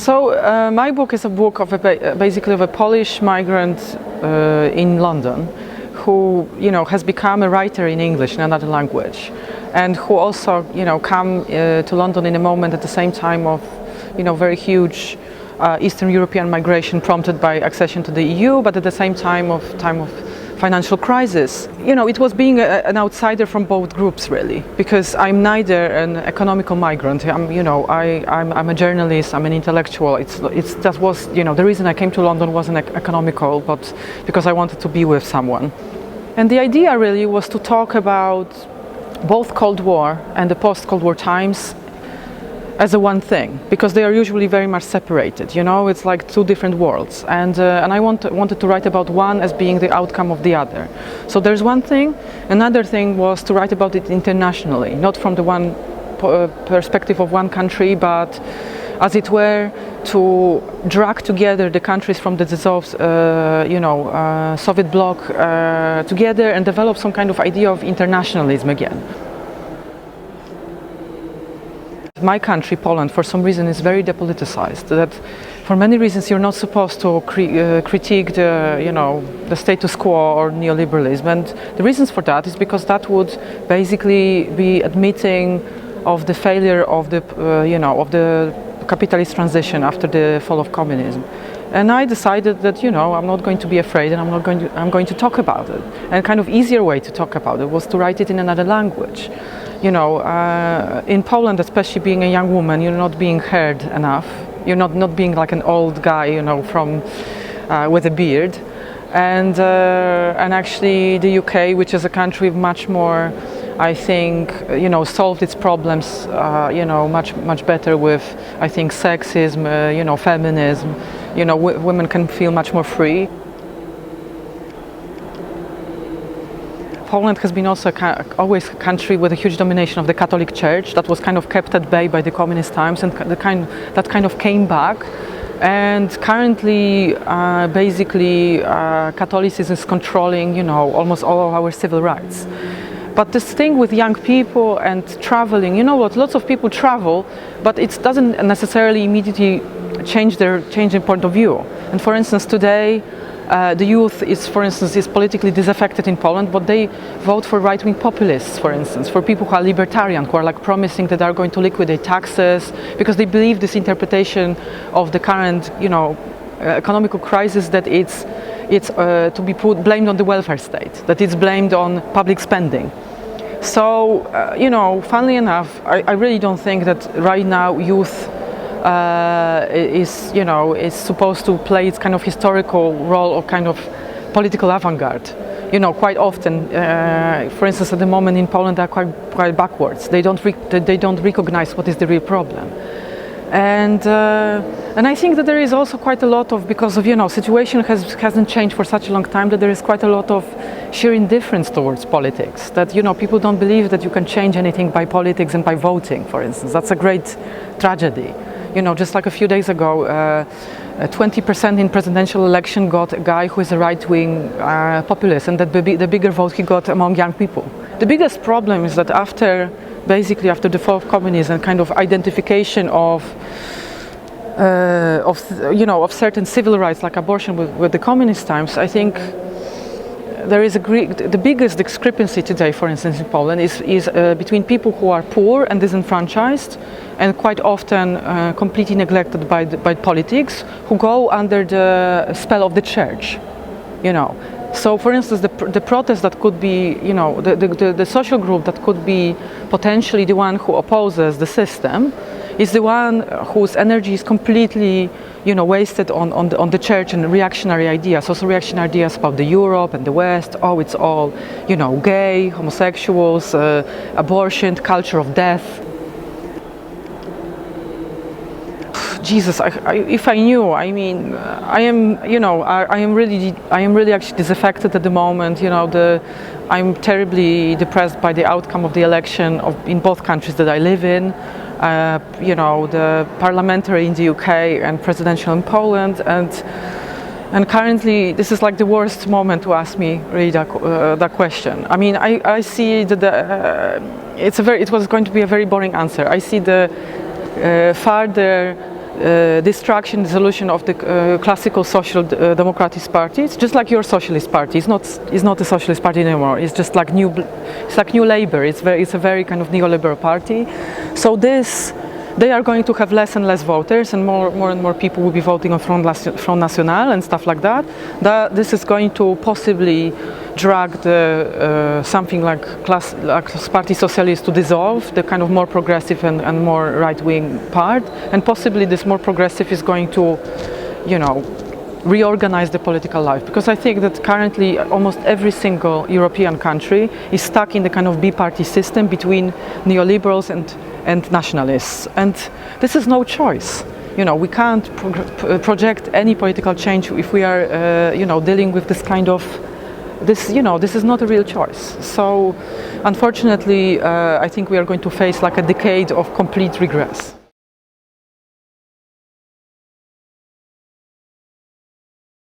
My book is a book of basically of a Polish migrant in London who, has become a writer in English, in another language, and who also, come to London in a moment at the same time of, very huge Eastern European migration prompted by accession to the EU, but at the same time of financial crisis. It was being an outsider from both groups, really, because I'm neither an economical migrant. I'm a journalist. I'm an intellectual. That was, the reason I came to London wasn't economical, but because I wanted to be with someone. And the idea really was to talk about both Cold War and the post-Cold War times as a one thing, because they are usually very much separated. It's like two different worlds, and I wanted to write about one as being the outcome of the other. So there's one thing. Another thing was to write about it internationally, not from the one perspective of one country, but as it were, to drag together the countries from the dissolved, Soviet bloc together and develop some kind of idea of internationalism again. My country, Poland, for some reason is very depoliticized. That for many reasons you're not supposed to critique the status quo or neoliberalism, and the reasons for that is because that would basically be admitting of the failure of the of the capitalist transition after the fall of communism. And I decided that I'm not going to be afraid, and I'm going to talk about it. And kind of easier way to talk about it was to write it in another language. In Poland, especially being a young woman, you're not being heard enough. You're not being like an old guy, from with a beard. And actually, the UK, which is a country much more, I think, solved its problems, much better with, I think, sexism, feminism. Women can feel much more free. Poland has been also always a country with a huge domination of the Catholic Church that was kind of kept at bay by the communist times, and that kind of came back. And currently, basically, Catholicism is controlling, almost all of our civil rights. But this thing with young people and traveling, lots of people travel, but it doesn't necessarily immediately change their point of view. And for instance, today, the youth is politically disaffected in Poland, but they vote for right-wing populists, for instance, for people who are libertarian, who are like promising that they are going to liquidate taxes, because they believe this interpretation of the current, economical crisis, that it's to be blamed on the welfare state, that it's blamed on public spending. So, funnily enough, I really don't think that right now youth is supposed to play its kind of historical role or kind of political avant-garde. Quite often, for instance, at the moment in Poland, they're quite backwards. They don't recognize what is the real problem. And I think that there is also quite a lot of, because of situation hasn't changed for such a long time, that there is quite a lot of sheer indifference towards politics. That people don't believe that you can change anything by politics and by voting, for instance. That's a great tragedy. Just like a few days ago, 20% in presidential election got a guy who is a right-wing populist, and that the bigger vote he got among young people. The biggest problem is that after the fall of communism, kind of identification of certain civil rights like abortion with the communist times, I think there is the biggest discrepancy today, for instance, in Poland, is between people who are poor and disenfranchised, and quite often completely neglected by politics, who go under the spell of the church. So, for instance, the protest that could be, the social group that could be potentially the one who opposes the system, is the one whose energy is completely, wasted on the church and reactionary ideas, also reactionary ideas about the Europe and the West. Oh, it's all, gay, homosexuals, abortion, culture of death. Jesus, if I knew, I mean, I am really actually disaffected at the moment. I'm terribly depressed by the outcome of the election in both countries that I live in. The parliamentary in the UK and presidential in Poland, and currently this is like the worst moment to ask me really that question. I mean, I see that it was going to be a very boring answer. I see the farther destruction, dissolution of the classical social democratic party. It's just like your socialist party. It's not a socialist party anymore. It's just like new Labour. It's a very kind of neoliberal party. So they are going to have less and less voters, and more and more people will be voting on Front National and stuff like that. This is going to possibly drag something like Party Socialist to dissolve, the kind of more progressive and more right-wing part, and possibly this more progressive is going to, reorganize the political life, because I think that currently almost every single European country is stuck in the kind of B-party system between neoliberals and nationalists, and this is no choice. We can't project any political change if we are, dealing with this kind of this is not a real choice. So, unfortunately, I think we are going to face like a decade of complete regress.